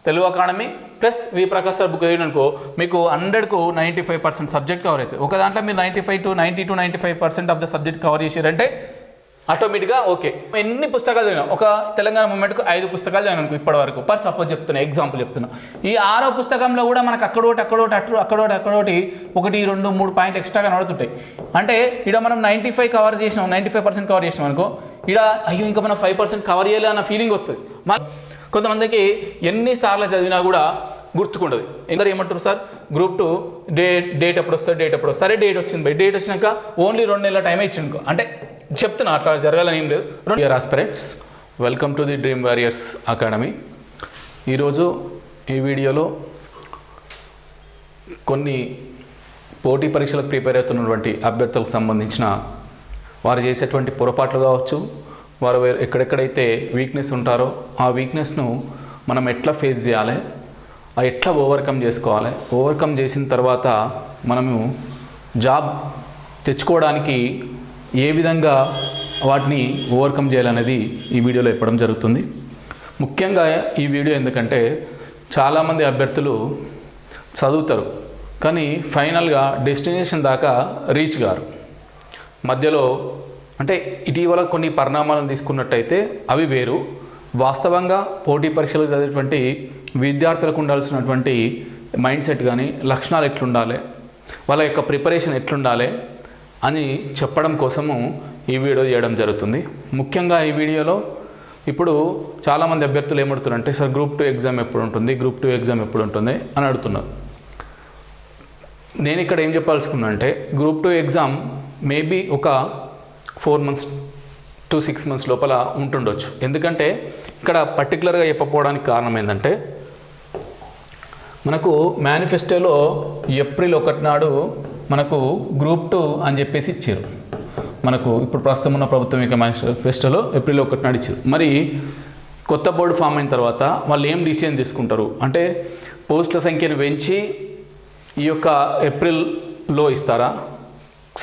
Telugu academy plus V Prakash sir book చదివిననుకో మీకు 100కు 95% సబ్జెక్ట్ కవర్ అవుతుంది. ఒక దాంట్లో మీరు 95% ఆఫ్ ద సబ్జెక్ట్ కవర్ చేసారంటే ఆటోమేటిక్గా ఓకే. ఎన్ని పుస్తకాలు చదివినా, ఒక తెలంగాణ మూమెంట్కు 5 పుస్తకాలు చదివాను అనుకో ఇప్పటి వరకు, పర్ సపోజ్ చెప్తున్నా, ఎగ్జాంపుల్ చెప్తున్నా. ఈ 6వ పుస్తకంలో కూడా మనకు అక్కడోటి 1, 2, 3 పాయింట్లు ఎక్స్ట్రాగా నడుతుంటాయి. అంటే ఇక్కడ మనం 95% కవర్ చేసినాం అనుకో, ఇక్కడ అయ్యో ఇంకా మనం 5% కవర్ చేయాలి అన్న ఫీలింగ్ వస్తుంది. కొంతమందికి ఎన్నిసార్లు చదివినా కూడా గుర్తుకుండదు. ఎందరు ఏమంటారు సార్ గ్రూప్ 2 డేట్ ఎప్పుడు వస్తుంది, సరే డేట్ వచ్చింది, డేట్ వచ్చినాక ఓన్లీ 2 నెలల టైం ఇచ్చింది అంటే చెప్తున్నా, అట్లా జరగాలని ఏం లేదు. Dear aspirants, welcome to the dream warriors academy. ఈరోజు ఈ వీడియోలో కొన్ని పోటీ పరీక్షలకు ప్రిపేర్ అవుతున్నటువంటి అభ్యర్థులకు సంబంధించిన వారు చేసేటువంటి పొరపాట్లు కావచ్చు, వారు ఎక్కడెక్కడైతే వీక్నెస్ ఉంటారో ఆ వీక్నెస్ను మనం ఎట్లా ఫేస్ చేయాలి, ఎట్లా ఓవర్కమ్ చేసుకోవాలి, ఓవర్కమ్ చేసిన తర్వాత మనము జాబ్ తెచ్చుకోవడానికి ఏ విధంగా వాటిని ఓవర్కమ్ చేయాలనేది ఈ వీడియోలో చెప్పడం జరుగుతుంది. ముఖ్యంగా ఈ వీడియో ఎందుకంటే చాలామంది అభ్యర్థులు చదువుతారు కానీ ఫైనల్గా డెస్టినేషన్ దాకా రీచ్ గారు. మధ్యలో అంటే ఇటీవల కొన్ని పరిణామాలను తీసుకున్నట్టయితే అవి వేరు. వాస్తవంగా పోటీ పరీక్షలు చదివేటువంటి విద్యార్థులకు ఉండాల్సినటువంటి మైండ్ సెట్ కానీ లక్షణాలు ఎట్లుండాలి, వాళ్ళ యొక్క ప్రిపరేషన్ ఎట్లుండాలి అని చెప్పడం కోసము ఈ వీడియో చేయడం జరుగుతుంది. ముఖ్యంగా ఈ వీడియోలో ఇప్పుడు చాలామంది అభ్యర్థులు ఏమడుతున్నారంటే సార్ గ్రూప్ 2 ఎగ్జామ్ ఎప్పుడు ఉంటుంది అని అడుగుతున్నారు. నేను ఇక్కడ ఏం చెప్పాల్సుకున్నా అంటే గ్రూప్ 2 ఎగ్జామ్ మేబీ ఒక 4 months to 6 months లోపల ఉంటుండొచ్చు. ఎందుకంటే ఇక్కడ పర్టికులర్గా చెప్పకపోవడానికి కారణం ఏంటంటే మనకు మేనిఫెస్టోలో ఏప్రిల్ 1 నాడు మనకు గ్రూప్ 2 అని చెప్పేసి ఇచ్చారు. మనకు ఇప్పుడు ప్రస్తుతం ఉన్న ప్రభుత్వం యొక్క మేనిఫెస్టోలో ఏప్రిల్ 1 నాడు ఇచ్చారు. మరి కొత్త బోర్డు ఫామ్ అయిన తర్వాత వాళ్ళు ఏం డిసిజన్ తీసుకుంటారు అంటే పోస్టుల సంఖ్యను పెంచి ఈ యొక్క ఏప్రిల్లో ఇస్తారా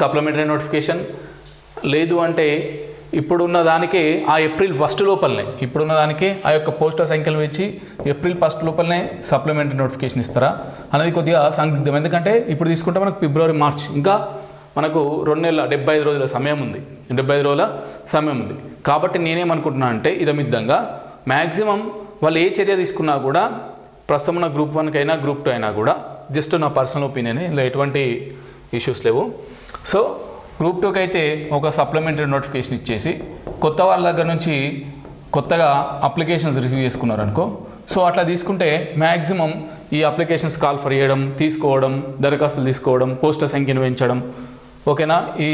సప్లిమెంటరీ నోటిఫికేషన్, లేదు అంటే ఇప్పుడున్న దానికి ఆ ఏప్రిల్ 1 లోపలనే ఇప్పుడున్న దానికి ఆ యొక్క పోస్టుల సంఖ్యలు పెంచి ఏప్రిల్ 1 లోపలనే సప్లిమెంటరీ నోటిఫికేషన్ ఇస్తారా అనేది కొద్దిగా సందిగ్ధం. ఎందుకంటే ఇప్పుడు తీసుకుంటే మనకు ఫిబ్రవరి, మార్చ్, ఇంకా మనకు 2 నెలల 75 రోజుల సమయం ఉంది. 75 రోజుల సమయం ఉంది. కాబట్టి నేనేమనుకుంటున్నా అంటే ఇదమిద్దంగా మ్యాక్సిమం వాళ్ళు ఏ చర్య తీసుకున్నా కూడా ప్రస్తుతం ఉన్న గ్రూప్ 1 కైనా గ్రూప్ 2 అయినా కూడా జస్ట్ నా పర్సనల్ ఒపీనియన్, ఇలా ఎటువంటి ఇష్యూస్ లేవు. సో గ్రూప్ 2కి అయితే ఒక సప్లిమెంటరీ నోటిఫికేషన్ ఇచ్చేసి కొత్త వాళ్ళ దగ్గర నుంచి కొత్తగా అప్లికేషన్స్ రిసీవ్ చేసుకున్నారనుకో, సో అట్లా తీసుకుంటే మ్యాక్సిమం ఈ అప్లికేషన్స్ కాల్ ఫర్ చేయడం, తీసుకోవడం, దరఖాస్తులు తీసుకోవడం, పోస్టుల సంఖ్యను పెంచడం, ఓకేనా, ఈ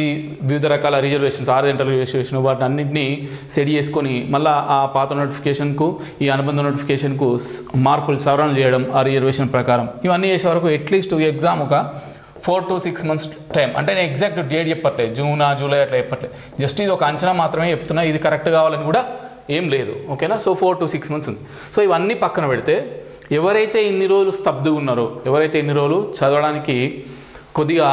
వివిధ రకాల రిజర్వేషన్స్, 6 గంటల రిజర్వేషన్, వాటిని అన్నింటినీ సెట్ చేసుకొని మళ్ళీ ఆ పాత నోటిఫికేషన్కు ఈ అనుబంధ నోటిఫికేషన్కు మార్పులు సవరణ చేయడం ఆ రిజర్వేషన్ ప్రకారం, ఇవన్నీ చేసే వరకు అట్లీస్ట్ ఎగ్జామ్ ఒక 4 to 6 months టైం. అంటే నేను ఎగ్జాక్ట్ డేట్ చెప్పట్లేదు, జూన్, జూలై అట్లా చెప్పట్లేదు, జస్ట్ ఇది ఒక అంచనా మాత్రమే చెప్తున్నా. ఇది కరెక్ట్ కావాలని కూడా ఏం లేదు, ఓకేనా. సో 4 to 6 months ఉంది. సో ఇవన్నీ పక్కన పెడితే ఎవరైతే ఇన్ని రోజులు స్తబ్దుగా ఉన్నారో, ఎవరైతే ఇన్ని రోజులు చదవడానికి కొద్దిగా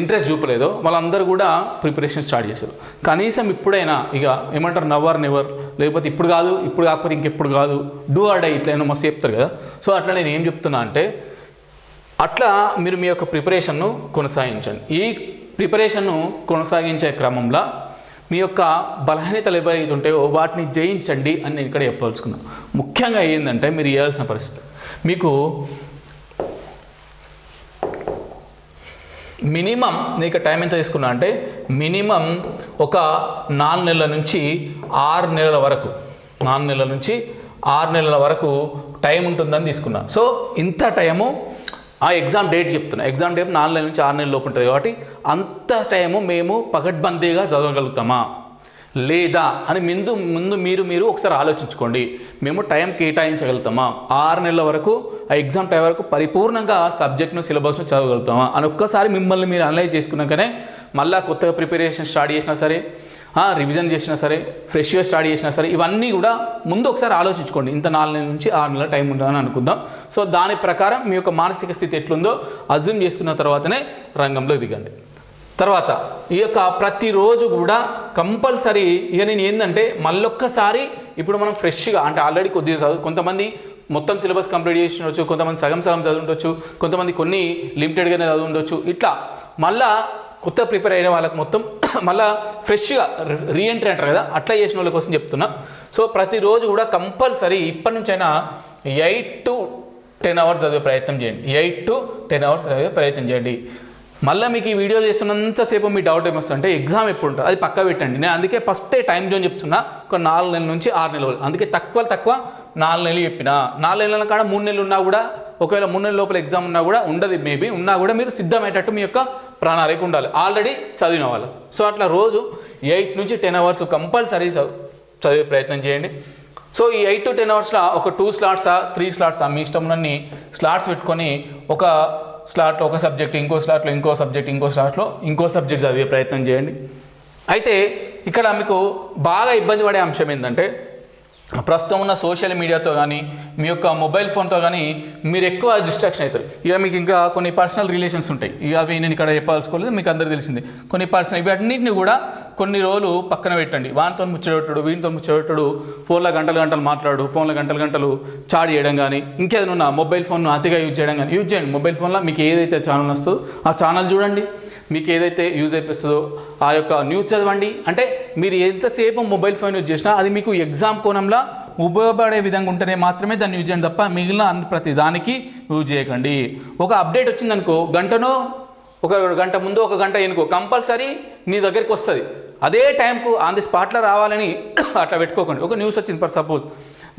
ఇంట్రెస్ట్ చూపలేదో వాళ్ళందరూ కూడా ప్రిపరేషన్ స్టార్ట్ చేశారు. కనీసం ఇప్పుడైనా ఇక ఏమంటారు నవర్ నెవర్, లేకపోతే ఇప్పుడు కాదు, ఇప్పుడు కాకపోతే ఇంకెప్పుడు కాదు, డూ ఆర్ డై ఇట్లా మస్తు చెప్తారు కదా. సో అట్లా నేను ఏం చెప్తున్నా అంటే అట్లా మీరు మీ యొక్క ప్రిపరేషన్ను కొనసాగించండి. ఈ ప్రిపరేషన్ను కొనసాగించే క్రమంలో మీ యొక్క బలహీనతలు ఏవైతే ఉంటాయో వాటిని జయించండి అని నేను ఇక్కడ చెప్పదలుచుకున్నాను. ముఖ్యంగా ఏంటంటే మీరు చేయాల్సిన పరిస్థితి, మీకు మినిమం నీకు టైం ఎంత తీసుకున్నా అంటే మినిమం ఒక 4 నెలల నుంచి 6 నెలల వరకు, 4 నెలల నుంచి 6 నెలల వరకు టైం ఉంటుందని తీసుకున్నా. సో ఇంత టైము ఆ ఎగ్జామ్ డేట్ చెప్తున్నా, ఎగ్జామ్ డేట్ 4 నెలల నుంచి 6 నెలల లోపు ఉంటుంది. కాబట్టి అంత టైము మేము పకడ్బందీగా చదవగలుగుతామా లేదా అని ముందు మీరు ఒకసారి ఆలోచించుకోండి. మేము టైం కేటాయించగలుగుతామా, 6 నెలల వరకు ఆ ఎగ్జామ్ టైం వరకు పరిపూర్ణంగా సబ్జెక్ట్ను సిలబస్ను చదవగలుగుతామా అని ఒక్కసారి మిమ్మల్ని మీరు అనలైజ్ చేసుకున్నాకనే మళ్ళీ కొత్తగా ప్రిపరేషన్ స్టార్ట్ చేసినా సరే, రివిజన్ చేసినా సరే, ఫ్రెష్గా స్టార్ట్ చేసినా సరే, ఇవన్నీ కూడా ముందు ఒకసారి ఆలోచించుకోండి. ఇంత 4 నెలల నుంచి 6 నెలల టైం ఉంటుందని అనుకుందాం. సో దాని ప్రకారం మీ యొక్క మానసిక స్థితి ఎట్లుందో అజ్యూమ్ చేసుకున్న తర్వాతనే రంగంలో దిగండి. తర్వాత ఈ యొక్క ప్రతిరోజు కూడా కంపల్సరీ ఇక నేను ఏంటంటే మళ్ళొక్కసారి ఇప్పుడు మనం ఫ్రెష్గా అంటే ఆల్రెడీ కొద్దిగా కొంతమంది మొత్తం సిలబస్ కంప్లీట్ చేసి ఉండొచ్చు, కొంతమంది సగం చదివి ఉండొచ్చు, కొంతమంది కొన్ని లిమిటెడ్గానే చదివి ఉండొచ్చు. ఇట్లా మళ్ళా కొత్త ప్రిపేర్ అయిన వాళ్ళకి మొత్తం మళ్ళీ ఫ్రెష్గా రీఎంట్రీ అంటారు కదా, అట్లా చేసిన వాళ్ళ కోసం చెప్తున్నా. సో ప్రతిరోజు కూడా కంపల్సరీ ఇప్పటి నుంచైనా 8 to 10 hours చదివే ప్రయత్నం చేయండి. 8 to 10 hours చదివే ప్రయత్నం చేయండి. మళ్ళీ మీకు ఈ వీడియో చేస్తున్నంతసేపు మీ డౌట్ ఏమొస్తుందంటే ఎగ్జామ్ ఎప్పుడు ఉంటుంది అది పక్కా పెట్టండి. నేను అందుకే ఫస్టే టైం జోన్ చెప్తున్నా, ఒక 4 నెలల నుంచి 6 నెలలు. అందుకే తక్కువ 4 నెలలు చెప్పిన. 4 నెలల కాడ 3 నెలలు ఉన్నా కూడా, ఒకవేళ 3 నెలల లోపల ఎగ్జామ్ ఉన్నా కూడా ఉండదు, మేబీ ఉన్నా కూడా మీరు సిద్ధమయ్యేటట్టు మీ యొక్క ప్రణాళిక ఉండాలి, ఆల్రెడీ చదివిన వాళ్ళు. సో అట్లా రోజు 8 నుంచి 10 hours కంపల్సరీ చదివే ప్రయత్నం చేయండి. సో ఈ 8 to 10 hours ఒక 2 slots 3 slots మీ ఇష్టం ఉన్నన్ని స్లాట్స్ పెట్టుకొని, ఒక స్లాట్లో ఒక సబ్జెక్ట్, ఇంకో స్లాట్లో ఇంకో సబ్జెక్ట్, ఇంకో స్లాట్లో ఇంకో సబ్జెక్ట్ చదివే ప్రయత్నం చేయండి. అయితే ఇక్కడ మీకు బాగా ఇబ్బంది పడే అంశం ఏంటంటే, ప్రస్తుతం ఉన్న సోషల్ మీడియాతో కానీ మీ యొక్క మొబైల్ ఫోన్తో కానీ మీరు ఎక్కువ డిస్ట్రాక్షన్ అవుతారు. ఇక మీకు ఇంకా కొన్ని పర్సనల్ రిలేషన్స్ ఉంటాయి, ఇక అవి నేను ఇక్కడ చెప్పాల్సుకోలేదు, మీకు అందరికీ తెలిసింది. కొన్ని పర్సనల్ ఇవి అన్నింటినీ కూడా కొన్ని రోజులు పక్కన పెట్టండి. వానితో ముచ్చబెట్టుడు, వీనితో ముచ్చబెట్టుడు, ఫోన్లో గంటలు మాట్లాడు, ఫోన్లో గంటలు చాట్ చేయడం కానీ, ఇంకేదైనా ఉన్న మొబైల్ ఫోన్ను అతిగా యూజ్ చేయడం కానీ యూజ్ చేయండి. మొబైల్ ఫోన్లో మీకు ఏదైతే ఛానల్ వస్తుందో ఆ ఛానల్ చూడండి, మీకు ఏదైతే యూజ్ అయిపోతుందో ఆ యొక్క న్యూస్ చదవండి. అంటే మీరు ఎంతసేపు మొబైల్ ఫోన్ యూజ్ చేసినా అది మీకు ఎగ్జామ్ కోణంలో ఉపయోగపడే విధంగా ఉంటేనే మాత్రమే దాన్ని యూజ్ చేయండి తప్ప మిగిలిన ప్రతి దానికి యూజ్ చేయకండి. ఒక అప్డేట్ వచ్చిందనుకో, గంటనో ఒక గంట ముందు ఒక గంట ఎనుకో కంపల్సరీ నీ దగ్గరికి వస్తుంది. అదే టైంకు ఆన్ ది స్పాట్లో రావాలని అట్లా పెట్టుకోకండి. ఒక న్యూస్ వచ్చింది ఫర్ సపోజ్,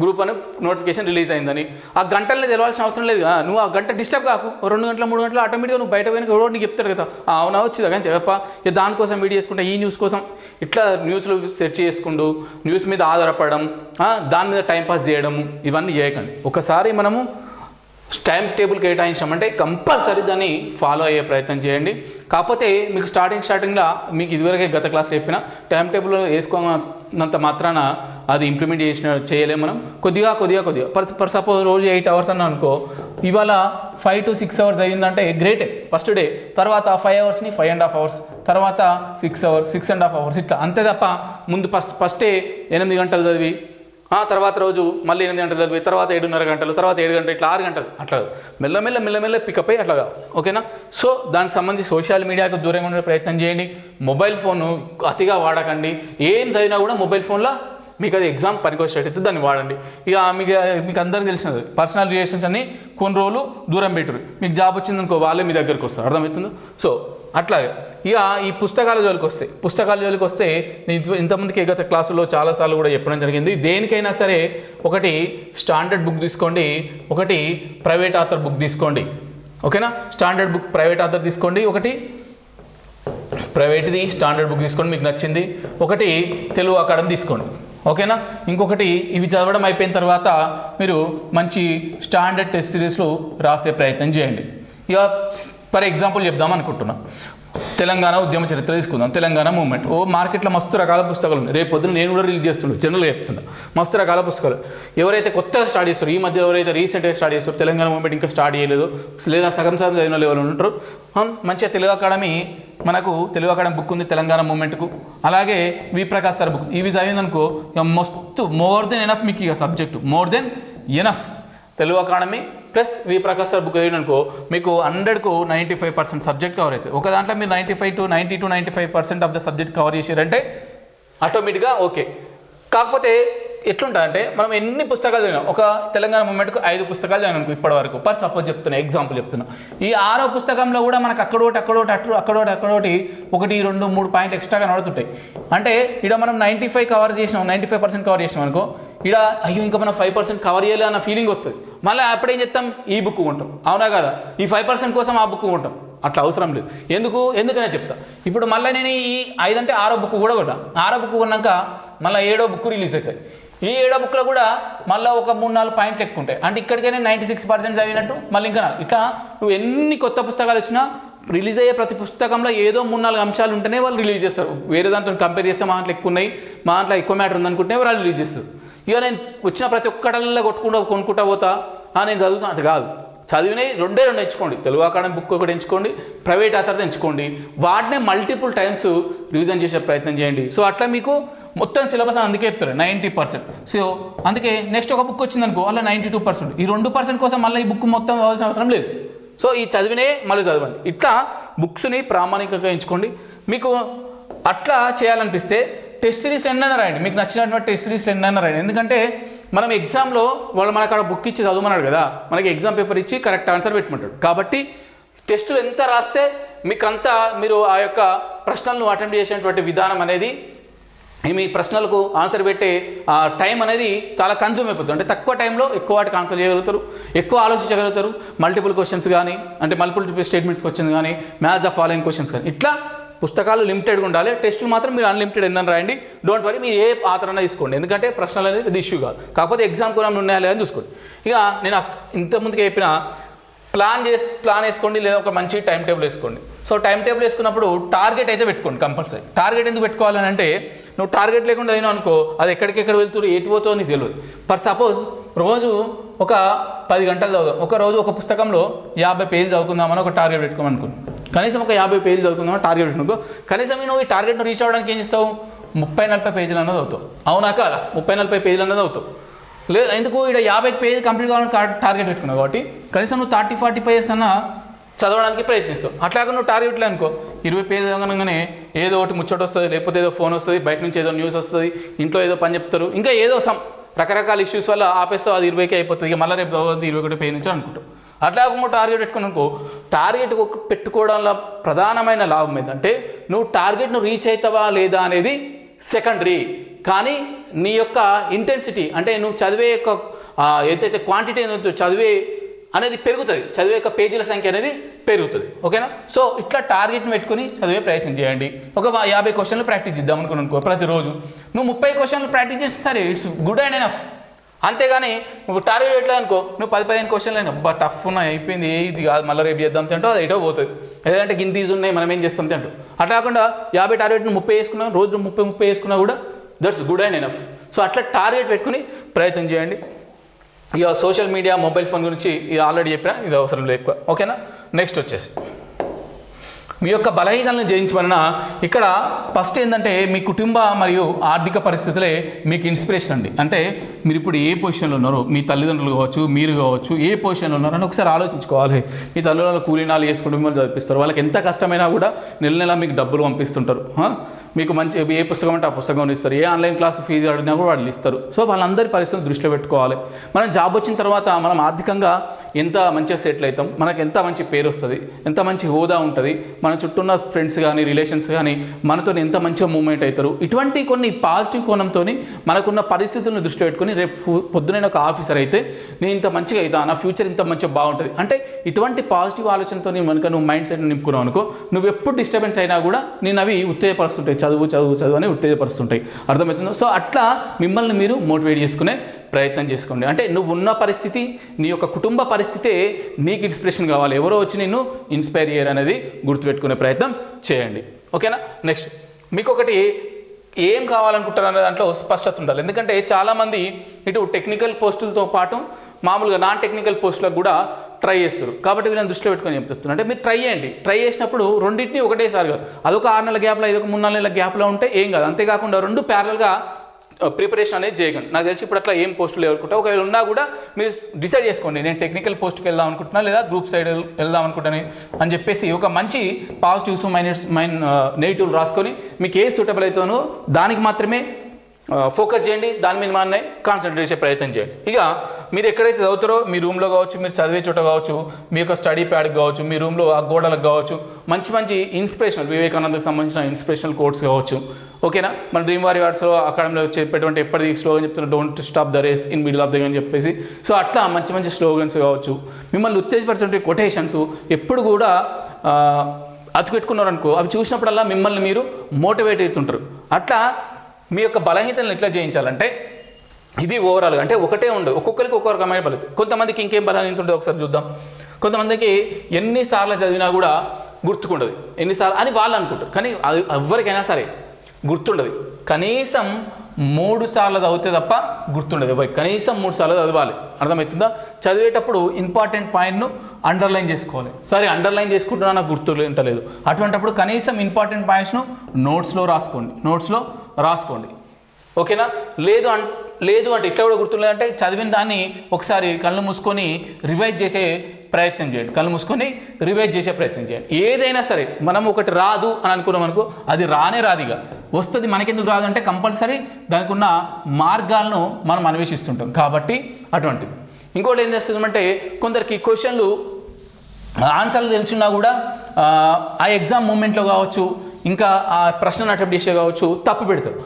గ్రూప్ అని నోటిఫికేషన్ రిలీజ్ అయిందని, ఆ గంటల్ని తెలవాల్సిన అవసరం లేదు. నువ్వు ఆ గంట డిస్టర్బ్ కాకు, 2 గంటల 3 గంటలు ఆటోమేటిక్గా నువ్వు బయట పోయిన ఎవరో నీకు చెప్తాడు కదా, అవునా వచ్చిందా కానీ తెగప్ప, దానికోసం వీడియో చేసుకుంటా, ఈ న్యూస్ కోసం ఇట్లా న్యూస్లు సెర్చ్ చేసుకుంటూ న్యూస్ మీద ఆధారపడడం, దాని మీద టైంపాస్ చేయడం, ఇవన్నీ చేయకండి. ఒకసారి మనము టైం టేబుల్ కేటాయించామంటే కంపల్సరీ దాన్ని ఫాలో అయ్యే ప్రయత్నం చేయండి. కాకపోతే మీకు స్టార్టింగ్లో మీకు ఇదివరకే గత క్లాస్లో చెప్పిన టైం టేబుల్ వేసుకోనంత మాత్రాన అది ఇంప్లిమెంట్ చేయలేము మనం. కొద్దిగా ఫర్ సపోజ్ రోజు 8 hours అన్న అనుకో, ఇవాళ 5 to 6 hours అయ్యిందంటే గ్రేటే ఫస్ట్ డే, తర్వాత 5 hoursని 5.5 hours, తర్వాత 6 hours 6.5 hours, ఇట్లా అంతే తప్ప ముందు ఫస్టే 8 గంటలు చదివి తర్వాత రోజు మళ్ళీ 8 గంటలు చదివి, తర్వాత 7.5 గంటలు, తర్వాత 7 గంటలు, ఇట్లా 6 గంటలు, అట్లా మెల్లమెల్ల పికప్ అయ్యి అట్లాగా, ఓకేనా. సో దానికి సంబంధించి సోషల్ మీడియాకు దూరంగా ఉండే ప్రయత్నం చేయండి. మొబైల్ ఫోన్ అతిగా వాడకండి. ఏం చదివినా కూడా మొబైల్ ఫోన్లో మీకు అది ఎగ్జామ్ పనికొచ్చేటట్టు దాన్ని వాడండి. ఇక మీకు అందరికీ తెలిసినది, పర్సనల్ రిలేషన్స్ అన్ని కొన్ని రోజులు దూరం పెట్టరు. మీకు జాబ్ వచ్చిందనుకో వాళ్ళే మీ దగ్గరికి వస్తారు, అర్థమవుతుందో. సో అట్లాగే ఇక ఈ పుస్తకాల జోలికి వస్తే నేను ఇంతమందికి గత క్లాసుల్లో చాలాసార్లు కూడా చెప్పడం జరిగింది. దేనికైనా సరే ఒకటి స్టాండర్డ్ బుక్ తీసుకోండి, ఒకటి ప్రైవేట్ ఆథర్ బుక్ తీసుకోండి, ఓకేనా. స్టాండర్డ్ బుక్ ప్రైవేట్ ఆథర్ తీసుకోండి, ఒకటి ప్రైవేట్ది స్టాండర్డ్ బుక్ తీసుకోండి మీకు నచ్చింది, ఒకటి తెలుగు అకాడమీ తీసుకోండి, ఓకేనా. ఇంకొకటి ఇవి చదవడం అయిపోయిన తర్వాత మీరు మంచి స్టాండర్డ్ టెస్ట్ సిరీస్లు రాసే ప్రయత్నం చేయండి. ఇక ఫర్ ఎగ్జాంపుల్ చెప్దాం అనుకుంటున్నా, తెలంగాణ ఉద్యమ చరిత్ర తీసుకుందాం. తెలంగాణ మూవ్మెంట్ మార్కెట్లో మస్తు రకాల పుస్తకాలు ఉన్నాయి. రేపు పొద్దున్న నేను కూడా రిలీజ్ చేస్తున్నాను, జనరల్గా చెప్తున్నా, మస్తు రకాల పుస్తకాలు. ఎవరైతే కొత్తగా స్టార్ట్ చేస్తారో, ఈ మధ్య ఎవరైతే రీసెంట్గా స్టార్ట్ చేస్తారో, తెలంగాణ మూవ్మెంట్ ఇంకా స్టార్ట్ చేయలేదు లేదా సగం చదివిన లెవెల్ ఉంటారు, మంచిగా తెలుగు అకాడమీ బుక్ ఉంది తెలంగాణ మూవ్మెంట్కు. అలాగే వి ప్రకాష్ సార్ బుక్, ఇవి చదివిందనుకో మస్తు మోర్ దెన్ ఎనఫ్ మీకు ఇక subject, more than enough. Telugu academy plus V Prakash sir book చదివిననుకో మీకు 100కు 95% సబ్జెక్ట్ కవర్ అవుతుంది. ఒక దాంట్లో మీరు 90 to 95% of the subject cover చేశారంటే ఆటోమేటిక్గా ఓకే. కాకపోతే ఎట్లుంటుందంటే మనం ఎన్ని పుస్తకాలు చదివినాం, ఒక తెలంగాణ మూవ్మెంట్కు 5 పుస్తకాలు చదివాను ఇప్పటి వరకు, ఫర్ సపోజ్ చెప్తున్నా, ఎగ్జాంపుల్ చెప్తున్నా. ఈ 6వ పుస్తకంలో కూడా మనకు అక్కడోటి 1, 2, 3 పాయింట్లు ఎక్స్ట్రాగా నడుతుంటాయి. అంటే ఇక్కడ మనం 95% కవర్ చేసినాం అనుకో, ఇక్కడ అయ్యో ఇంకా మనం 5% కవర్ చేయాలి అన్న ఫీలింగ్ వస్తుంది. మళ్ళీ అప్పుడేం చేస్తాం, ఈ బుక్ కొంటాం, అవునా కదా. ఈ 5% కోసం ఆ బుక్ కొంటాం, అట్లా అవసరం లేదు. ఎందుకనే చెప్తా. ఇప్పుడు మళ్ళీ నేను ఈ 5 అంటే 6వ బుక్ కూడా కొన్నా, 6వ బుక్ కొన్నాక మళ్ళీ 7వ బుక్ రిలీజ్ అవుతుంది. ఈ 7వ బుక్లో కూడా మళ్ళీ ఒక 3-4 పాయింట్లు ఎక్కువ ఉంటాయి. అంటే ఇక్కడికైనా 96% చదివినట్టు మళ్ళీ ఇంకా ఇట్లా నువ్వు ఎన్ని కొత్త పుస్తకాలు వచ్చినా రిలీజ్ అయ్యే ప్రతి పుస్తకంలో ఏదో 3-4 అంశాలు ఉంటేనే వాళ్ళు రిలీజ్ చేస్తారు. వేరే దాంతో కంపేర్ చేస్తే మా దాంట్లో ఎక్కువ ఉన్నాయి, మా దాంట్లో ఎక్కువ మ్యాటర్ ఉందనుకుంటే వాళ్ళు రిలీజ్ చేస్తారు. ఇక నేను వచ్చిన ప్రతి ఒక్కటల్లా కొనుక్కుంటా పోతా, నేను చదువుతాను, అది కాదు. చదివినవి 2 ఎంచుకోండి, తెలుగు అకాడమీ బుక్ ఒకటి ఎంచుకోండి, ప్రైవేట్ ఆథర్ది ఎంచుకోండి, వాటినే మల్టిపుల్ టైమ్స్ రివిజన్ చేసే ప్రయత్నం చేయండి. సో అట్లా మీకు మొత్తం సిలబస్ అందుకే చెప్తారు 90%. సో అందుకే నెక్స్ట్ ఒక బుక్ వచ్చిందనుకో అలా 92%. ఈ 2% కోసం మళ్ళీ ఈ బుక్ మొత్తం కావాల్సిన అవసరం లేదు. సో ఈ చదివినే మళ్ళీ చదవండి. ఇట్లా బుక్స్ని ప్రామాణికంగా ఎంచుకోండి. మీకు అట్లా చేయాలనిపిస్తే టెస్ట్ సిరీస్లు ఎన్నైనా రాయండి, మీకు నచ్చినటువంటి టెస్ట్ సిరీస్లు ఎన్నైనా రాయండి. ఎందుకంటే మనం ఎగ్జామ్లో వాళ్ళు మనకు అక్కడ బుక్ ఇచ్చి చదవమన్నాడు కదా, మనకి ఎగ్జామ్ పేపర్ ఇచ్చి కరెక్ట్ ఆన్సర్ పెట్టమంటాడు. కాబట్టి టెస్టులు ఎంత రాస్తే మీకు అంతా మీరు ఆ యొక్క ప్రశ్నలను అటెంప్ట్ చేసేటువంటి విధానం అనేది మీ ప్రశ్నలకు ఆన్సర్ పెట్టే ఆ టైం అనేది చాలా కన్జ్యూమ్ అయిపోతుంది. అంటే తక్కువ టైంలో ఎక్కువ వాటికి ఆన్సర్ చేయగలుగుతారు, ఎక్కువ ఆలోచించగలుగుతారు. మల్టిపుల్ క్వశ్చన్స్ కానీ, అంటే మల్టిపుల్ స్టేట్మెంట్స్ క్వశ్చన్స్ కానీ, మ్యాచ్ ద ఫాలోయింగ్ క్వశ్చన్స్ కానీ, ఇట్లా పుస్తకాలు లిమిటెడ్గా ఉండాలి. టెస్టులు మాత్రం మీరు అన్లిమిటెడ్ ఎన్నని రాయండి. డోంట్ వరీ, మీరు ఏ ఆధారణ తీసుకోండి, ఎందుకంటే ప్రశ్నలు అనేది పెద్ద ఇష్యూ కాదు. కాకపోతే ఎగ్జామ్ కూడా ఉన్నాయా లేదా అని చూసుకోండి. ఇక నేను ఇంతకుముందుకు చెప్పిన ప్లాన్ వేసుకోండి, లేదా ఒక మంచి టైం టేబుల్ వేసుకోండి. సో టైం టేబుల్ వేసుకున్నప్పుడు టార్గెట్ అయితే పెట్టుకోండి కంపల్సరీ. టార్గెట్ ఎందుకు పెట్టుకోవాలని అంటే, నువ్వు టార్గెట్ లేకుండా అయినా అనుకో అది ఎక్కడికెక్కడ వెళ్తున్నారు, ఎటు పోతుందో నీకు తెలియదు. ఫర్ సపోజ్ రోజు ఒక 10 గంటలు చదువుదాం, ఒక రోజు ఒక పుస్తకంలో 50 పేజీలు చదువుకుందామని ఒక టార్గెట్ పెట్టుకోమని అనుకో. కనీసం ఒక 50 పేజీలు చదువుకుందామని టార్గెట్ పెట్టుకో. కనీసం నువ్వు ఈ టార్గెట్ను రీచ్ అవ్వడానికి ఏం చేస్తావు, 30-40 పేజీలు అన్నది అవుతావు. అవునా కాదా? 30-40 పేజీలు అన్నది అవుతావు. లేదు ఎందుకు, ఇక్కడ 50 పేజీలు కంప్లీట్ కావాలని టార్గెట్ పెట్టుకున్నావు కాబట్టి కనీసం నువ్వు 30-40 పేజెస్ అన్న చదవడానికి ప్రయత్నిస్తావు. అట్లాగా నువ్వు టార్గెట్లే అనుకో 20 పేజీలు చదవగానే ఏదో ఒకటి ముచ్చట వస్తుంది, లేకపోతే ఏదో ఫోన్ వస్తుంది, బయట నుంచి ఏదో న్యూస్ వస్తుంది, ఇంట్లో ఏదో పని చెప్తారు, ఇంకా ఏదో రకరకాల ఇష్యూస్ వల్ల ఆపేస్తావు, అది 20కే అయిపోతుంది. ఇక మళ్ళీ రేపు 21 పేజీ నుంచి అనుకుంటావు. అట్లా ఒక టార్గెట్ పెట్టుకున్నానుకో, టార్గెట్ పెట్టుకోవడంలో ప్రధానమైన లాభం ఏంటంటే నువ్వు టార్గెట్ను రీచ్ అవుతావా లేదా అనేది సెకండరీ, కానీ నీ యొక్క ఇంటెన్సిటీ అంటే నువ్వు చదివే యొక్క ఏదైతే క్వాంటిటీ చదివే అనేది పెరుగుతుంది, చదివే యొక్క పేజీల సంఖ్య అనేది పెరుగుతుంది. ఓకేనా? సో ఇట్లా టార్గెట్ని పెట్టుకుని చదివే ప్రయత్నం చేయండి. ఒక 50 క్వశ్చన్లు ప్రాక్టీస్ చేద్దాం అనుకో ప్రతిరోజు. నువ్వు 30 క్వశ్చన్లు ప్రాక్టీస్ చేస్తే సరే, ఇట్స్ గుడ్ అండ్ ఎనఫ్. అంతేగాని నువ్వు టార్గెట్ ఎట్లా అనుకో, నువ్వు 10-15 క్వశ్చన్లు అయినా బట్ టఫ్ ఉన్నాయి, అయిపోయింది, ఇది కాదు మళ్ళీ రేపు చేద్దాం తింటావు, అది ఎటో పోతుంది. లేదంటే గింతీస్ ఉన్నాయి మనం ఏం చేస్తాం తింటావు. అట్లా కాకుండా 50 టార్గెట్ను 30 వేసుకున్నా, రోజు 30 వేసుకున్నా కూడా that's good and enough. So అట్లా టార్గెట్ పెట్టుకుని ప్రయత్నం చేయండి. ఇక సోషల్ మీడియా, మొబైల్ ఫోన్ గురించి ఇది ఆల్రెడీ చెప్పినా, ఇది అవసరం లేదు ఎక్కువ. ఓకేనా? నెక్స్ట్ వచ్చేసి మీ యొక్క బలహీనలను జయించవలన ఇక్కడ ఫస్ట్ ఏంటంటే మీ కుటుంబ మరియు ఆర్థిక పరిస్థితులే మీకు ఇన్స్పిరేషన్ అండి. అంటే మీరు ఇప్పుడు ఏ పొజిషన్లో ఉన్నారో, మీ తల్లిదండ్రులు కావచ్చు, మీరు కావచ్చు, ఏ పొజిషన్లో ఉన్నారో అని ఒకసారి ఆలోచించుకోవాలి. మీ తల్లిదండ్రులు కూలీనాలు చేసుకుంటూ మిమ్మల్ని చదివిస్తారు, వాళ్ళకి ఎంత కష్టమైనా కూడా నెల మీకు డబ్బులు పంపిస్తుంటారు. మీకు మంచి ఏ పుస్తకం అంటే ఆ పుస్తకం ఇస్తారు, ఏ ఆన్లైన్ క్లాస్ ఫీజు అడిగినా కూడా వాళ్ళు ఇస్తారు. సో వాళ్ళందరి పరిస్థితులు దృష్టిలో పెట్టుకోవాలి. మనం జాబ్ వచ్చిన తర్వాత మనం ఆర్థికంగా ఎంత మంచిగా సెటిల్ అవుతాం, మనకు ఎంత మంచి పేరు వస్తుంది, ఎంత మంచి హోదా ఉంటుంది, మన చుట్టూ ఉన్న ఫ్రెండ్స్ కానీ రిలేషన్స్ కానీ మనతో ఎంత మంచిగా మూవ్మెంట్ అవుతారు. ఇటువంటి కొన్ని పాజిటివ్ కోణంతో మనకున్న పరిస్థితులను దృష్టిలో పెట్టుకుని రేపు పొద్దున ఒక ఆఫీసర్ అయితే నేను ఇంత మంచిగా అవుతా, నా ఫ్యూచర్ ఇంత మంచిగా బాగుంటుంది అంటే ఇటువంటి పాజిటివ్ ఆలోచనతో కనుక నువ్వు మైండ్ సెట్ని నింపుకున్నావు అనుకో, నువ్వు ఎప్పుడు డిస్టర్బెన్స్ అయినా కూడా నేను అవి ఉత్తేజపరుస్తుంటాయి, చదువు అని ఉత్తేజపరుస్తుంటాయి. అర్థమవుతుందో? సో అట్లా మిమ్మల్ని మీరు మోటివేట్ చేసుకునే ప్రయత్నం చేసుకోండి. అంటే నువ్వు ఉన్న పరిస్థితి, నీ యొక్క కుటుంబ పరిస్థితే నీకు ఇన్స్పిరేషన్ కావాలి, ఎవరో వచ్చి నిన్ను ఇన్స్పైర్ చేయరు అనేది గుర్తుపెట్టుకునే ప్రయత్నం చేయండి. ఓకేనా? నెక్స్ట్ మీకు ఒకటి ఏం కావాలనుకుంటారు అనే దాంట్లో స్పష్టత ఉండాలి. ఎందుకంటే చాలామంది ఇటు టెక్నికల్ పోస్టులతో పాటు మామూలుగా నాన్ టెక్నికల్ పోస్టులకు కూడా ట్రై చేస్తారు. కాబట్టి వీళ్ళని దృష్టిలో పెట్టుకొని ఏం చెప్తున్నారు అంటే మీరు ట్రై చేయండి. ట్రై చేసినప్పుడు రెండింటిని ఒకటేసారి కాదు, అదొక 6 నెలల గ్యాప్లో, ఇదొక 3 నెలల గ్యాప్లో ఉంటే ఏం కాదు. అంతేకాకుండా 2 ప్యారల్గా ప్రిపరేషన్ అనేది చేయకండి. నాకు తెలిసి ఇప్పుడు అట్లా ఏం పోస్టులు ఎవరుకుంటా, ఒకవేళ ఉన్నా కూడా మీరు డిసైడ్ చేసుకోండి, నేను టెక్నికల్ పోస్ట్కి వెళ్దాం అనుకుంటున్నా లేదా గ్రూప్ సైడ్ వెళ్దాం అనుకుంటాను అని చెప్పేసి ఒక మంచి పాజిటివ్స్ నెగిటివ్ రాసుకొని మీకు ఏ సూటబుల్ అవుతానో దానికి మాత్రమే ఫోకస్ చేయండి, దాని మీద మాత్రమే కాన్సన్ట్రేట్ చేసే ప్రయత్నం చేయండి. ఇక మీరు ఎక్కడైతే చదువుతారో మీ రూమ్లో కావచ్చు, మీరు చదివే చోట కావచ్చు, మీ యొక్క స్టడీ ప్యాడ్కి కావచ్చు, మీ రూమ్లో ఆ గోడలకు కావచ్చు మంచి ఇన్స్పిరేషనల్ వివేకానందకు సంబంధించిన ఇన్స్పిరేషనల్ కోట్స్ కావచ్చు. ఓకేనా? మన డ్రీమ్ వారియర్స్లో అకాడమీలో చెప్పేటువంటి ఎప్పటికీ స్లోగన్ చెప్తున్నారు, don't stop the race in middle of the game అని చెప్పేసి. సో అట్లా మంచి స్లోగన్స్ కావచ్చు, మిమ్మల్ని ఉత్తేజపరిచే కొటేషన్స్ ఎప్పుడు కూడా అతిపెట్టుకున్నారనుకో, అవి చూసినప్పుడల్లా మిమ్మల్ని మీరు మోటివేట్ అవుతుంటారు. అట్లా మీ యొక్క బలహీనతలను ఎట్లా జయించాలంటే ఇది ఓవరాల్గా అంటే ఒకటే ఉండదు, ఒక్కొక్కరికి ఒక్కొక్క రకమైన బలం. కొంతమందికి ఇంకేం బలహీనత ఉంటుంది ఒకసారి చూద్దాం. కొంతమందికి ఎన్నిసార్లు చదివినా కూడా గుర్తుకుండదు, ఎన్నిసార్లు అని వాళ్ళు అనుకుంటారు, కానీ అది ఎవరికైనా సరే గుర్తుండదు. కనీసం 3 సార్లు చదివితే తప్ప గుర్తుండదు ఎవరికి, కనీసం 3 సార్లు చదవాలి. అర్థమవుతుందా? చదివేటప్పుడు ఇంపార్టెంట్ పాయింట్ను అండర్లైన్ చేసుకోవాలి. సరే అండర్లైన్ చేసుకుంటున్నా నాకు గుర్తుంటలేదు, అటువంటిప్పుడు కనీసం ఇంపార్టెంట్ పాయింట్స్ను నోట్స్లో రాసుకోండి. ఓకేనా? లేదు అంటే ఇట్లా కూడా గుర్తులేదంటే చదివిన దాన్ని ఒకసారి కళ్ళు మూసుకొని రివైజ్ చేసే ప్రయత్నం చేయండి. కళ్ళు మూసుకొని రివైజ్ చేసే ప్రయత్నం చేయండి. ఏదైనా సరే మనం ఒకటి రాదు అని అనుకున్నాం అనుకో, అది రానే రాదిగా వస్తుంది. మనకెందుకు రాదు అంటే కంపల్సరీ దానికి ఉన్న మార్గాలను మనం అన్వేషిస్తుంటాం కాబట్టి అటువంటిది. ఇంకోటి ఏం చేస్తుందంటే కొందరికి క్వశ్చన్లు ఆన్సర్లు తెలిసినా కూడా ఆ ఎగ్జామ్ మూమెంట్లో కావచ్చు, ఇంకా ఆ ప్రశ్నను అటెంప్ట్ చేసే కావచ్చు తప్పు పెడతారు.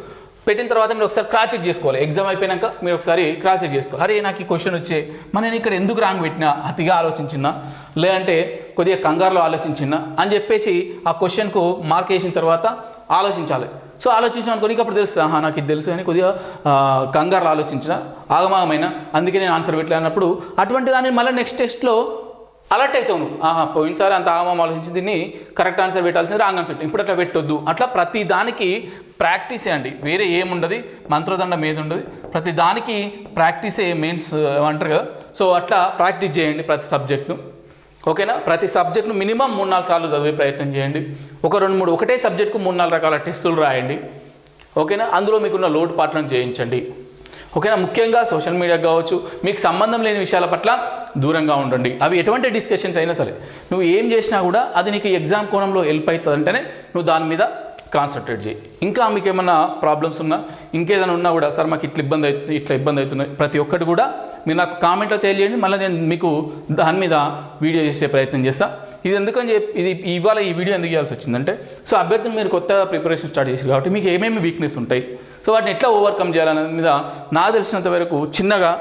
పెట్టిన తర్వాత మీరు ఒకసారి క్రాస్ చెక్ చేసుకోవాలి. ఎగ్జామ్ అయిపోయాక మీరు ఒకసారి క్రాస్ చెక్ చేసుకోవాలి. అరే నాకు ఈ క్వశ్చన్ వచ్చే నేను ఇక్కడ ఎందుకు రాంగ్ పెట్టినా, అతిగా ఆలోచించినా, లేదంటే కొద్దిగా కంగారులో ఆలోచించినా అని చెప్పేసి ఆ క్వశ్చన్కు మార్క్ వేసిన తర్వాత ఆలోచించాలి. సో ఆలోచించాను అనుకో, నీకు అప్పుడు తెలుస్తుంది నాకు ఇది తెలుసు అని. కొద్దిగా కంగారులో ఆలోచించిన ఆగమాగమైన అందుకే నేను ఆన్సర్ పెట్టలే అన్నప్పుడు అటువంటి దాన్ని మళ్ళీ నెక్స్ట్ టెస్ట్లో అలర్ట్ అవుతావు నువ్వు. పోయినసారి అంత ఆగమం ఆలోచించి దీన్ని కరెక్ట్ ఆన్సర్ పెట్టాల్సింది రాంగ్ ఆన్సర్, ఇప్పుడు అట్లా పెట్టొద్దు. అట్లా ప్రతి దానికి ప్రాక్టీసే అండి, వేరే ఏముండదు, మంత్రదండం ఏది ఉండదు. ప్రతి దానికి ప్రాక్టీసే మెయిన్స్ అంటారు కదా. సో అట్లా ప్రాక్టీస్ చేయండి ప్రతి సబ్జెక్టును. ఓకేనా? ప్రతి సబ్జెక్టును మినిమం 3-4 సార్లు చదివే ప్రయత్నం చేయండి. 1-2-3 ఒకటే సబ్జెక్టుకు 3-4 రకాల టెస్టులు రాయండి. ఓకేనా? అందులో మీకున్న లోటు పాటలను చేయించండి. ఓకేనా? ముఖ్యంగా సోషల్ మీడియాకి కావచ్చు, మీకు సంబంధం లేని విషయాల పట్ల దూరంగా ఉండండి. అవి ఎటువంటి డిస్కషన్స్ అయినా సరే నువ్వు ఏం చేసినా కూడా అది నీకు ఎగ్జామ్ కోణంలో హెల్ప్ అవుతుంది అంటేనే నువ్వు దాని మీద కాన్సన్ట్రేట్ చేయి. ఇంకా మీకు ఏమన్నా ప్రాబ్లమ్స్ ఉన్నా, ఇంకేదైనా ఉన్నా కూడా సార్ మాకు ఇట్లా ఇబ్బంది అవుతున్నాయి ప్రతి ఒక్కటి కూడా మీరు నాకు కామెంట్లో తెలియజేయండి. మళ్ళీ నేను మీకు దాని మీద వీడియో చేసే ప్రయత్నం చేస్తాను. ఇది ఎందుకని చెప్పి ఇవాళ ఈ వీడియో ఎందుకు చేయాల్సి వచ్చిందంటే, సో అభ్యర్థులు మీరు కొత్తగా ప్రిపరేషన్ స్టార్ట్ చేసి కాబట్టి మీకు ఏమేమి వీక్నెస్ ఉంటాయి, సో వాటిని ఎట్లా ఓవర్కమ్ చేయాలనే మీద నాకు తెలిసినంత వరకు చిన్నగా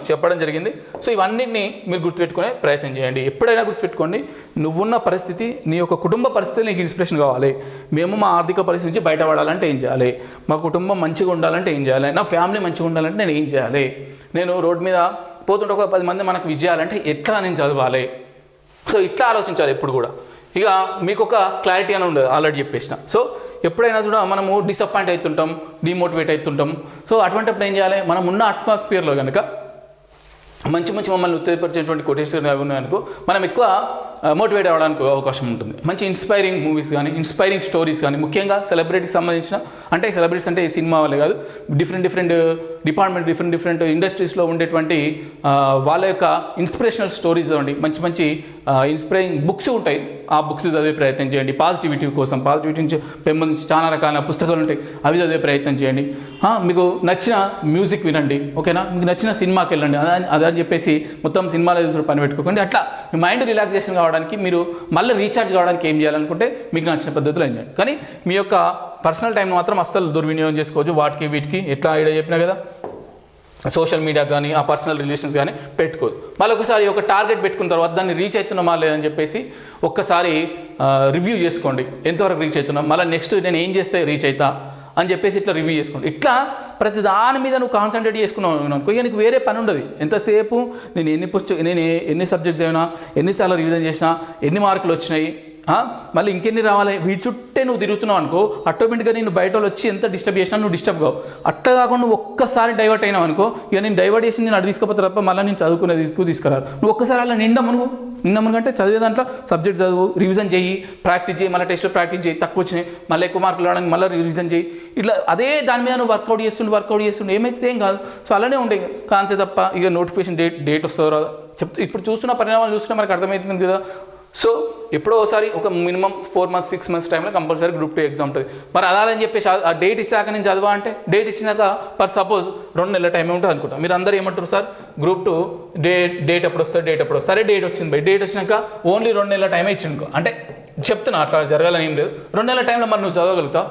చెప్పడం జరిగింది. సో ఇవన్నిటిని మీరు గుర్తుపెట్టుకునే ప్రయత్నం చేయండి. ఎప్పుడైనా గుర్తుపెట్టుకోండి, నువ్వున్న పరిస్థితి, నీ యొక్క కుటుంబ పరిస్థితి నీకు ఇన్స్పిరేషన్ కావాలి. మేము మా ఆర్థిక పరిస్థితి నుంచి బయటపడాలంటే ఏం చేయాలి, మా కుటుంబం మంచిగా ఉండాలంటే ఏం చేయాలి, నా ఫ్యామిలీ మంచిగా ఉండాలంటే నేను ఏం చేయాలి, నేను రోడ్డు మీద పోతుంటే ఒక 10 మంది మనకు విజయాలంటే ఎట్లా నేను చదవాలి. సో ఇట్లా ఆలోచించాలి ఎప్పుడు కూడా. ఇక మీకు ఒక క్లారిటీ అని ఉండదు, ఆల్రెడీ చెప్పేసిన. సో ఎప్పుడైనా కూడా మనము డిసప్పాయింట్ అవుతుంటాం, డిమోటివేట్ అవుతుంటాం. సో అటువంటిప్పుడు ఏం చేయాలి, మనం ఉన్న అట్మాస్ఫియర్లో కనుక మంచి మమ్మల్ని ఉత్తేజపరిచేటువంటి కొటేషన్ అవి ఉన్నాయనుకో, మనం ఎక్కువ మోటివేట్ అవ్వడానికి అవకాశం ఉంటుంది. మంచి ఇన్స్పైరింగ్ మూవీస్ కానీ, ఇన్స్పైరింగ్ స్టోరీస్ కానీ, ముఖ్యంగా సెలబ్రిటీకి సంబంధించిన, అంటే సెలబ్రిటీస్ అంటే సినిమా వాళ్ళే కాదు, డిఫరెంట్ డిపార్ట్మెంట్, డిఫరెంట్ ఇండస్ట్రీస్లో ఉండేటువంటి వాళ్ళ యొక్క ఇన్స్పిరేషనల్ స్టోరీస్ అండి, మంచి ఇన్స్పైరింగ్ బుక్స్ ఉంటాయి. ఆ బుక్స్ చదివే ప్రయత్నం చేయండి. పాజిటివిటీ కోసం, పాజిటివిటీ నుంచి పెంపొందించి చాలా రకాల పుస్తకాలు ఉంటాయి, అవి చదివే ప్రయత్నం చేయండి. మీకు నచ్చిన మ్యూజిక్ వినండి. ఓకేనా? మీకు నచ్చిన సినిమాకి వెళ్ళండి. అదని చెప్పేసి మొత్తం సినిమాలో చూసిన పని పెట్టుకోకండి. అట్లా మీ మైండ్ రిలాక్సేషన్ కావడానికి, మీరు మళ్ళీ రీఛార్జ్ కావడానికి ఏం చేయాలనుకుంటే మీకు నచ్చిన పద్ధతిలో ఏం చేయండి. కానీ మీ యొక్క పర్సనల్ టైం మాత్రం అస్సలు దుర్వినియోగం చేసుకోవచ్చు. వీటికి ఎట్లా ఐడియా చెప్పినా కదా, సోషల్ మీడియా కానీ, ఆ పర్సనల్ రిలేషన్స్ కానీ పెట్టుకోదు. మళ్ళీ ఒకసారి ఒక టార్గెట్ పెట్టుకున్న తర్వాత దాన్ని రీచ్ అవుతున్నామా లేదని చెప్పేసి ఒక్కసారి రివ్యూ చేసుకోండి, ఎంతవరకు రీచ్ అవుతున్నాం, మళ్ళీ నెక్స్ట్ నేను ఏం చేస్తే రీచ్ అవుతా అని చెప్పేసి ఇట్లా రివ్యూ చేసుకోండి. ఇట్లా ప్రతి దాని మీద నువ్వు కాన్సన్ట్రేట్ చేసుకున్నావు అనుకో, ఇక నీకు వేరే పని ఉండదు. ఎంతసేపు నేను ఎన్ని సబ్జెక్ట్స్ అయినా, ఎన్నిసార్లు రివిజన్ చేసినా, ఎన్ని మార్కులు వచ్చినాయి, మళ్ళీ ఇంకెన్ని రావాలి, వీటి చుట్టే నువ్వు తిరుగుతున్నావు అనుకో, ఆటోమేటిక్గా నేను బయట వాళ్ళు వచ్చి ఎంత డిస్టర్బ్ చేసినా నువ్వు డిస్టర్బ్ కావు. అట్లా కాకుండా నువ్వు ఒక్కసారి డైవర్ట్ అయినావు అనుకో, ఇక నేను డైవర్ట్ చేసి నేను అటు తీసుకపోతే తప్ప మళ్ళీ నేను చదువుకునేది తీసుకురారు. నువ్వు ఒక్కసారి అలా నిండమనుకంటే చదివే దాంట్లో సబ్జెక్ట్ చదువు, రివిజన్ చేయి, ప్రాక్టీస్ చేయి, మళ్ళీ టెస్ట్ ప్రాక్టీస్ చేయి, తక్కువ వచ్చినాయి మళ్ళీ ఎక్కువ మార్కులు రావడానికి మళ్ళీ రివిజన్ చేయి. ఇట్లా అదే దాని మీద నువ్వు వర్కౌట్ చేస్తుండే ఏమైతే ఏం కాదు. సో అలానే ఉంటాయి కాంతే తప్ప ఇక నోటిఫికేషన్ డేట్ వస్తుందో ఇప్పుడు చూస్తున్న పరిణామాలు చూస్తున్నా మనకు అర్థమవుతుంది కదా. సో ఎప్పుడో ఒకసారి ఒక మినిమం 4 months 6 months టైంలో కంపల్సరీ గ్రూప్ 2 ఎగ్జామ్ ఉంటుంది. మరి అలా అని చెప్పేసి ఆ డేట్ ఇచ్చాక నేను చదవా అంటే, డేట్ ఇచ్చినాక సపోజ్ 2 నెలల టైం ఉంటుంది అనుకుంటా. మీరు అందరూ ఏమంటారు, సార్ గ్రూప్ 2 డేట్ ఎప్పుడు వస్తుంది, సరే డేట్ వచ్చింది డేట్ వచ్చినాక ఓన్లీ 2 నెలల టైమే ఇచ్చిండుకో అంటే చెప్తున్నా, అట్లా జరగాలని ఏం లేదు. 2 నెలల టైంలో మరి నువ్వు చదవగలుగుతావు?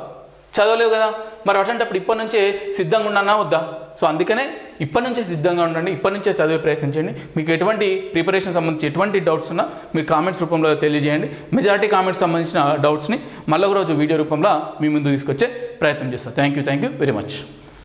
చదవలేవు కదా. మరి అట్లాంటప్పుడు ఇప్పటి నుంచే సిద్ధంగా ఉన్నానా వద్దా? సో అందుకనే ఇప్పటి నుంచే సిద్ధంగా ఉండండి, ఇప్పటి నుంచే చదివే ప్రయత్నం చేయండి. మీకు ఎటువంటి ప్రిపరేషన్ సంబంధించి ఎటువంటి డౌట్స్ ఉన్నా మీరు కామెంట్స్ రూపంలో తెలియజేయండి. మెజారిటీ కామెంట్స్ సంబంధించిన డౌట్స్ని మళ్ళొక రోజు వీడియో రూపంలో మీ ముందు తీసుకొచ్చే ప్రయత్నం చేస్తాను. Thank you very much.